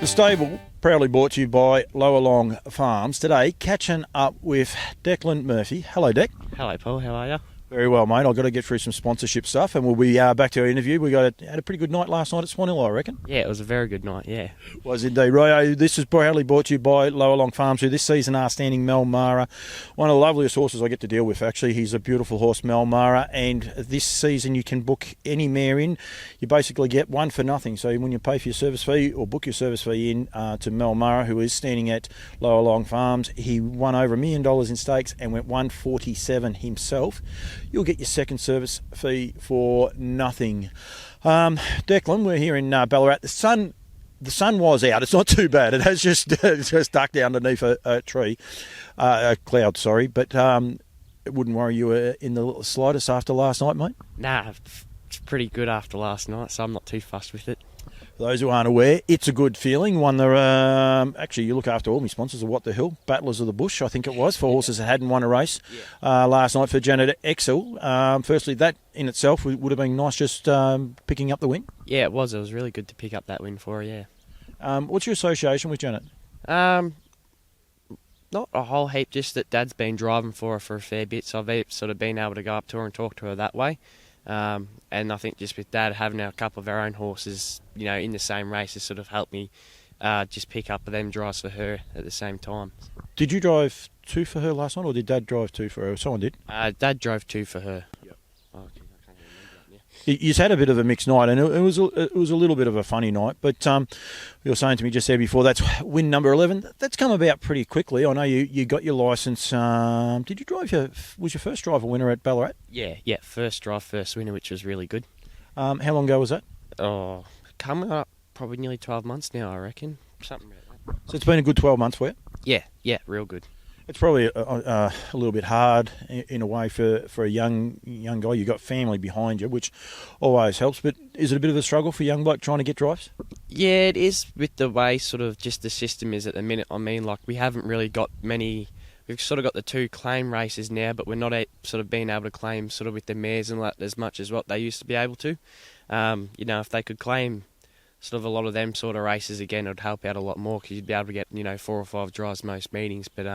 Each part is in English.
The stable, proudly brought to you by Llowalong Farms. Today, catching up with Declan Murphy. Hello, Dec. Hello, Paul. How are you? Very well, mate. I've got to get through some sponsorship stuff, and we'll be back to our interview. We had a pretty good night last night at Swan Hill, I reckon. Yeah, it was a very good night, yeah. Was indeed. Right, this is proudly brought to you by Llowalong Farms, who this season are standing Mel Mara. One of the loveliest horses I get to deal with, actually. He's a beautiful horse, Mel Mara, and this season you can book any mare in. You basically get one for nothing. So when you pay for your service fee or book your service fee in to Mel Mara, who is standing at Llowalong Farms, he won over $1 million in stakes and went 147 himself. You'll get your second service fee for nothing. Declan, we're here in Ballarat. The sun was out. It's not too bad. It has just ducked underneath a tree, a cloud. Sorry, but it wouldn't worry you in the slightest after last night, mate. Nah, it's pretty good after last night, so I'm not too fussed with it. For those who aren't aware, it's a good feeling. One that actually you look after all my sponsors of What the Hill, Battlers of the Bush, I think it was, for horses that hadn't won a race last night for Janet Excel. Firstly, that in itself would have been nice, just picking up the win. Yeah, it was. It was really good to pick up that win for her, yeah. What's your association with Janet? Not a whole heap, just that Dad's been driving for her for a fair bit, so I've sort of been able to go up to her and talk to her that way. And I think just with Dad having a couple of our own horses, you know, in the same race has sort of helped me just pick up them drives for her at the same time. Did you drive two for her last night, or did Dad drive two for her? Someone did? Dad drove two for her. Yep. Oh, okay. I can't remember that, yeah. You've had a bit of a mixed night, and it was a little bit of a funny night. But you were saying to me just there before, that's win number 11. That's come about pretty quickly. I know you got your licence. Did you drive was your first drive a winner at Ballarat? Yeah. First drive, first winner, which was really good. How long ago was that? Oh, coming up probably nearly 12 months now, I reckon. Something like that. So it's been a good 12 months for you? Yeah, real good. It's probably a little bit hard in a way for a young guy. You've got family behind you, which always helps. But is it a bit of a struggle for a young bloke trying to get drives? Yeah, it is, with the way sort of just the system is at the minute. I mean, like, we haven't really got many. We've sort of got the two claim races now, but we're not sort of being able to claim sort of with the mares and that as much as what they used to be able to. You know, if they could claim sort of a lot of them sort of races again, it would help out a lot more, because you'd be able to get, you know, 4 or 5 drives most meetings. But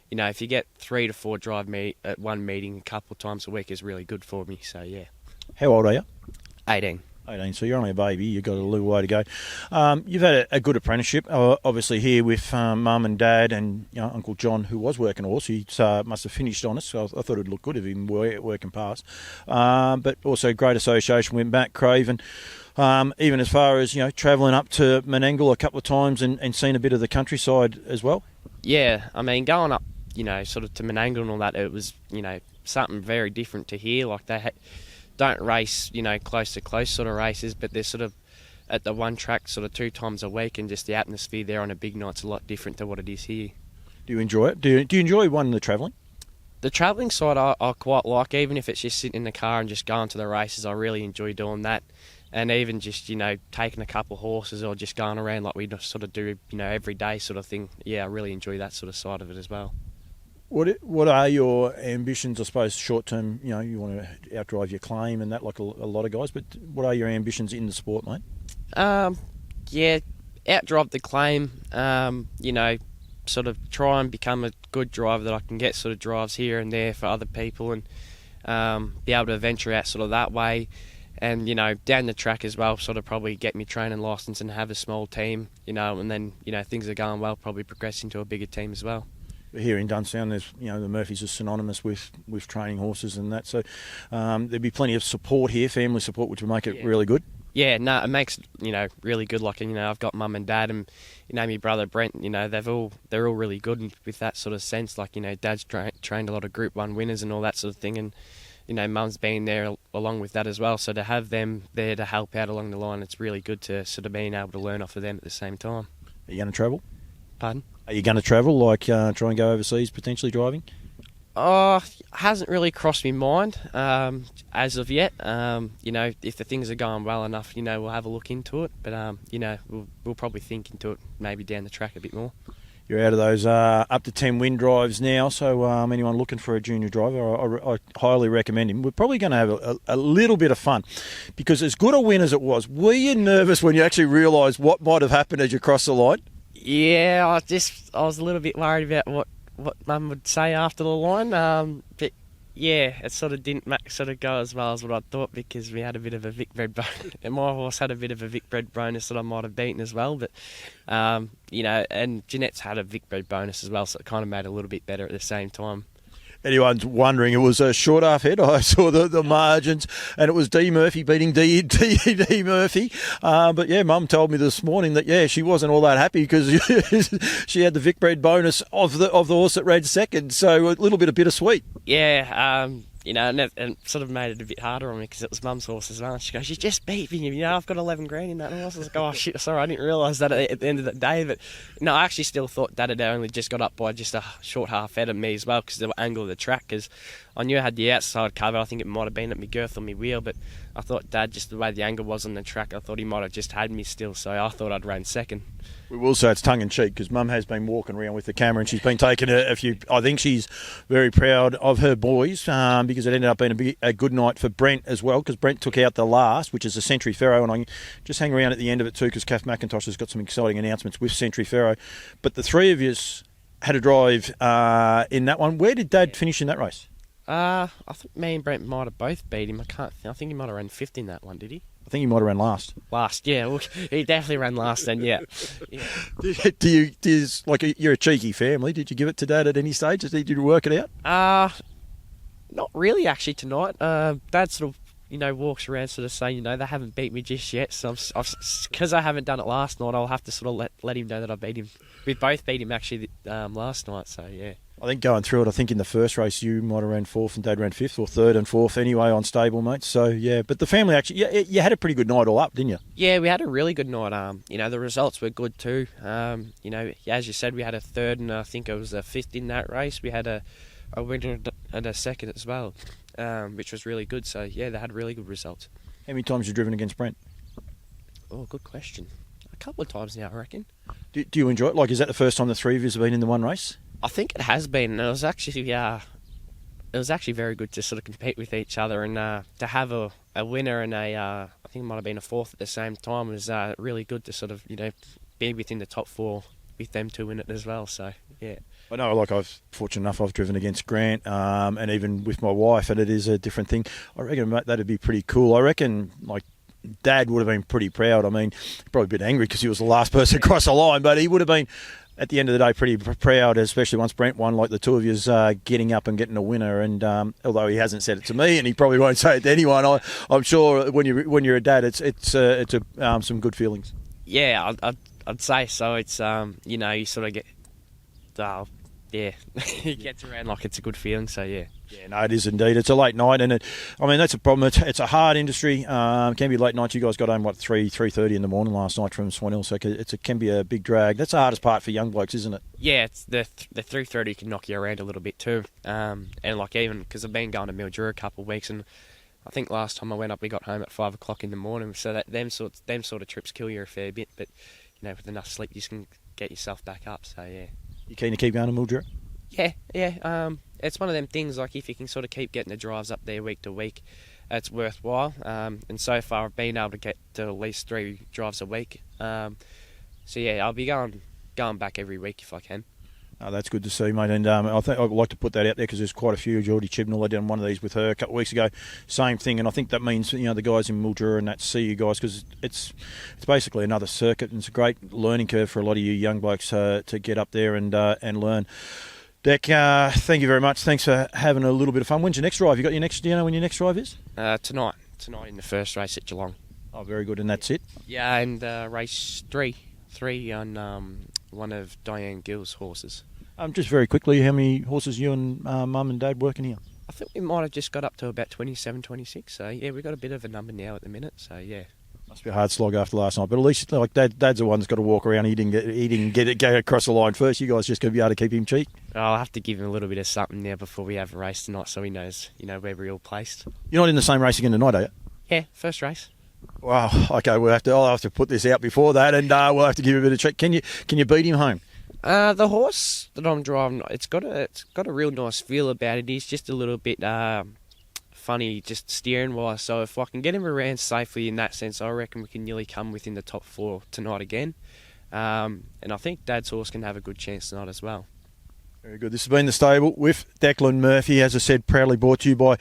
you know, if you get 3 to 4 drive at one meeting a couple of times a week is really good for me. So yeah. How old are you? 18. 18, so you're only a baby. You've got a little way to go. You've had a good apprenticeship, obviously here with Mum and Dad and Uncle John, who was working a horse. He must have finished on us, so I thought it'd look good if he were working past. But also great association with Matt Craven. Even as far as, travelling up to Menangle a couple of times and seeing a bit of the countryside as well. Yeah, I mean, going up, sort of to Menangle and all that, it was, something very different to here. Like, they don't race, close to close sort of races, but they're sort of at the one track sort of 2 times a week, and just the atmosphere there on a big night's a lot different to what it is here. Do you enjoy it? Do you enjoy the travelling? The travelling side I quite like, even if it's just sitting in the car and just going to the races. I really enjoy doing that. And even just, taking a couple of horses or just going around like we sort of do, every day sort of thing. Yeah, I really enjoy that sort of side of it as well. What are your ambitions, I suppose, short term? You want to outdrive your claim and that, like a lot of guys, but what are your ambitions in the sport, mate? Yeah, outdrive the claim, sort of try and become a good driver that I can get sort of drives here and there for other people, and be able to venture out sort of that way. And, down the track as well, sort of probably get me training licence and have a small team, and then, things are going well, probably progress into a bigger team as well. Here in Dunstown, there's, the Murphys are synonymous with training horses and that, so there'd be plenty of support here, family support, which would make it really good. Yeah, no, it makes really good. Like, I've got Mum and Dad and my brother Brent. They're all really good with that sort of sense. Like, Dad's trained a lot of Group 1 winners and all that sort of thing, and Mum's been there along with that as well. So to have them there to help out along the line, it's really good to sort of being able to learn off of them at the same time. Are you going to travel? Pardon? Are you going to travel, like try and go overseas potentially driving? Hasn't really crossed my mind as of yet. If the things are going well enough, we'll have a look into it. But, we'll probably think into it maybe down the track a bit more. You're out of those up to 10 win drives now, so anyone looking for a junior driver, I highly recommend him. We're probably going to have a little bit of fun, because as good a win as it was, were you nervous when you actually realised what might have happened as you crossed the line? Yeah, I was a little bit worried about what Mum would say after the line, but yeah, it sort of didn't go as well as what I thought, because we had a bit of a Vicbred bonus, and my horse had a bit of a Vicbred bonus that I might have beaten as well. But and Jeanette's had a Vicbred bonus as well, so it kind of made it a little bit better at the same time. Anyone's wondering, it was a short half head. I saw the margins, and it was D Murphy beating D Murphy. But yeah, Mum told me this morning that she wasn't all that happy because she had the Vicbred bonus of the horse that ran second. So a little bit of bittersweet. Yeah, and it sort of made it a bit harder on me because it was Mum's horse as well. She goes, "You just beat me, I've got 11 grand in that horse." I was like, "Oh shit, sorry, I didn't realise that at the end of the day." But no, I actually still thought Dad had only just got up by just a short half head of me as well, because the angle of the track. Because I knew I had the outside cover. I think it might have been at my girth or my wheel, but I thought Dad, just the way the angle was on the track, I thought he might have just had me still. So I thought I'd run second. We will say it's tongue-in-cheek, because Mum has been walking around with the camera, and she's been taking a few. I think she's very proud of her boys, because it ended up being a good night for Brent as well, because Brent took out the last, which is a Century Pharaoh, and I just hang around at the end of it too, because Kath McIntosh has got some exciting announcements with Century Pharaoh. But the three of you had a drive in that one. Where did Dad finish in that race? I think me and Brent might have both beat him. I think he might have run fifth in that one, did he? I think he might have ran last. Last, yeah. Well, he definitely ran last then, yeah. You're a cheeky family. Did you give it to Dad at any stage? Did you work it out? Not really, actually, tonight. Dad sort of, walks around sort of saying, they haven't beat me just yet. So because I haven't done it last night, I'll have to sort of let him know that I beat him. We both beat him, actually, last night, so yeah. I think going through it, I think in the first race you might have ran fourth and Dad ran fifth, or third and fourth anyway on stablemates. So yeah, but the family actually, you had a pretty good night all up, didn't you? Yeah, we had a really good night. The results were good too. As you said, we had a third and I think it was a fifth in that race. We had a winner and a second as well, which was really good. So yeah, they had really good results. How many times have you driven against Brent? Oh, good question. A couple of times now, I reckon. Do you enjoy it? Is that the first time the three of you have been in the one race? I think it has been. It was actually very good to sort of compete with each other, and to have a winner and I think it might have been a fourth at the same time was really good to sort of be within the top four with them two in it as well. So yeah. I know, I've fortunate enough, I've driven against Grant, and even with my wife, and it is a different thing. I reckon that'd be pretty cool. I reckon Dad would have been pretty proud. I mean, probably a bit angry because he was the last person across the line, but he would have been, at the end of the day, pretty proud, especially once Brent won, the two of yous getting up and getting a winner. And although he hasn't said it to me, and he probably won't say it to anyone, I'm sure when you're a dad, it's some good feelings. Yeah, I'd say so. It's you sort of get, it gets around like it's a good feeling. So yeah. Yeah, no, it is indeed. It's a late night, and that's a problem. It's a hard industry. It can be late nights. You guys got home 3:30 in the morning last night from Swan Hill, so it can be a big drag. That's the hardest part for young blokes, isn't it? Yeah, it's the 3:30 can knock you around a little bit too, and even because I've been going to Mildura a couple of weeks, and I think last time I went up, we got home at 5 o'clock in the morning. So that them sort of trips kill you a fair bit, but with enough sleep, you can get yourself back up. So yeah. You keen to keep going to Mildura? Yeah. It's one of them things, if you can sort of keep getting the drives up there week to week, it's worthwhile. And so far I've been able to get to at least 3 drives a week. So yeah, I'll be going back every week if I can. Oh, that's good to see, mate. And I think I'd like to put that out there because there's quite a few. Geordie Chibnall, I done one of these with her a couple of weeks ago. Same thing, and I think that means the guys in Mildura and that see you guys, because it's basically another circuit, and it's a great learning curve for a lot of you young blokes to get up there and learn. Deck, thank you very much. Thanks for having a little bit of fun. When's your next drive? Do you know when your next drive is? Tonight in the first race at Geelong. Oh, very good. And that's it? Yeah, and race three on one of Diane Gill's horses. Just very quickly, how many horses you and Mum and Dad working here? I think we might have just got up to about 27, 26. So yeah, we've got a bit of a number now at the minute. So yeah. Must be a hard slog after last night, but at least Dad's the one that's got to walk around. He didn't get it go across the line first. You guys just going to be able to keep him cheek. I'll have to give him a little bit of something now before we have a race tonight, so he knows where we're all placed. You're not in the same race again tonight, are you? Yeah, first race. Wow. Okay, I'll have to put this out before that, and we'll have to give him a bit of check. Can you beat him home? The horse that I'm driving, it's got a real nice feel about it. He's just a little bit funny, just steering wise. So if I can get him around safely in that sense, I reckon we can nearly come within the top 4 tonight again. And I think Dad's horse can have a good chance tonight as well. Very good. This has been The Stable with Declan Murphy, as I said, proudly brought to you by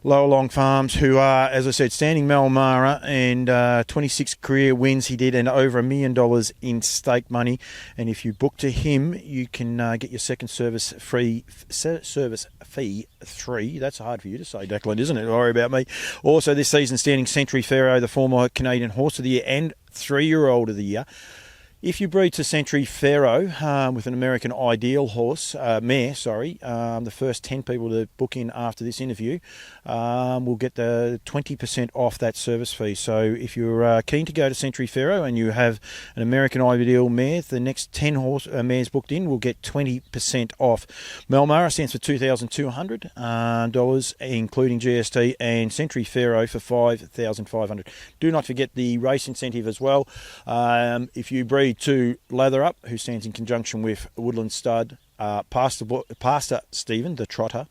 Llowalong Farms, who are, as I said, standing Malmara, and 26 career wins he did, and over $1 million in stake money. And if you book to him, you can get your second service fee 3. That's hard for you to say, Declan, isn't it? Don't worry about me. Also this season, standing Century Pharaoh, the former Canadian Horse of the Year and 3-year-old of the year. If you breed to Century Pharaoh with an American Ideal horse, mare, the first 10 people to book in after this interview will get the 20% off that service fee. So if you're keen to go to Century Pharaoh and you have an American Ideal mare, the next 10 mares booked in will get 20% off. Malmara stands for $2,200, including GST, and Century Pharaoh for $5,500. Do not forget the race incentive as well. If you breed to Lather Up, who stands in conjunction with Woodland Stud, Pastor Stephen, the trotter,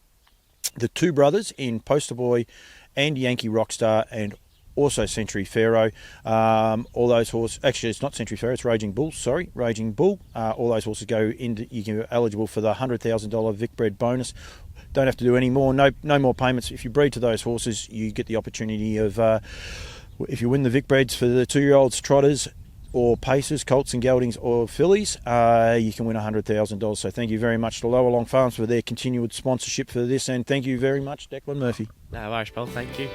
the 2 brothers in Poster Boy and Yankee Rockstar, and also Century Pharaoh. All those horses, actually it's not Century Pharaoh, it's Raging Bull. All those horses go into, you're eligible for the $100,000 Vic Bred bonus. Don't have to do any more, no more payments. If you breed to those horses, you get the opportunity of, if you win the Vic Breds for the 2-year-olds, trotters, or Pacers, Colts and Geldings or Fillies, you can win $100,000. So thank you very much to Llowalong Farms for their continued sponsorship for this, and thank you very much, Declan Murphy. No worries, pal. Thank you.